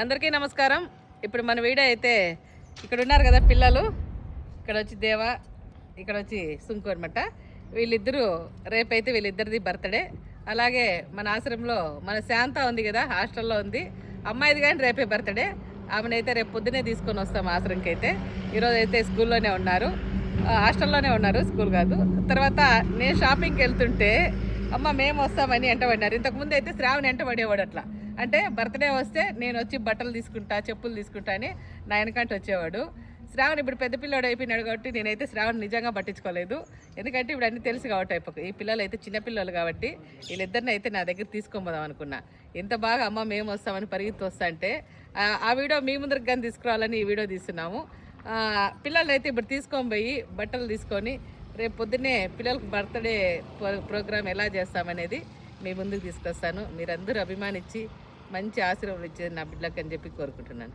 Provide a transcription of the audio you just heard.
అందరికీ నమస్కారం. ఇప్పుడు మన వీడియో అయితే ఇక్కడ ఉన్నారు కదా పిల్లలు, ఇక్కడ వచ్చి దేవ, ఇక్కడ వచ్చి సుంకు అనమాట. వీళ్ళిద్దరూ రేపైతే వీళ్ళిద్దరిది బర్త్డే. అలాగే మన ఆశ్రమంలో మన శాంత ఉంది కదా, హాస్టల్లో ఉంది, అమ్మాయిది కానీ రేపే బర్త్డే. ఆమెనైతే రేపు పొద్దునే తీసుకొని వస్తాం ఆశ్రమంకి. అయితే ఈరోజు అయితే స్కూల్లోనే ఉన్నారు, హాస్టల్లోనే ఉన్నారు, స్కూల్ కాదు. తర్వాత నేను షాపింగ్కి వెళ్తుంటే అమ్మ మేము వస్తామని ఎంటబడినారు. ఇంతకుముందు అయితే శ్రావణి ఎంటబడేవాడు. అట్లా అంటే బర్త్డే వస్తే నేను వచ్చి బట్టలు తీసుకుంటా, చెప్పులు తీసుకుంటా అని నా వెనకంటే వచ్చేవాడు. శ్రావణ్ ఇప్పుడు పెద్ద పిల్లోడు అయిపోయినాడు కాబట్టి నేనైతే శ్రావణ్ నిజంగా పట్టించుకోలేదు. ఎందుకంటే ఇప్పుడు అన్నీ తెలుసు కాబట్టి అయిపోయి, ఈ పిల్లలు అయితే చిన్నపిల్లలు కాబట్టి వీళ్ళిద్దరిని అయితే నా దగ్గర తీసుకొని అనుకున్నా. ఎంత బాగా అమ్మ మేము వస్తామని పరిగెత్తి వస్తా అంటే ఆ వీడియో మీ ముందరికి కానీ తీసుకురావాలని ఈ వీడియో తీస్తున్నాము. పిల్లల్ని అయితే ఇప్పుడు తీసుకొని పోయి బట్టలు తీసుకొని రేపు పొద్దున్నే పిల్లలకు బర్త్డే ప్రోగ్రామ్ ఎలా చేస్తామనేది మీ ముందుకు తీసుకొస్తాను. మీరందరూ అభిమానించి మంచి ఆశీర్వాదం ఇచ్చేది నా బిడ్డలకు అని చెప్పి కోరుకుంటున్నాను.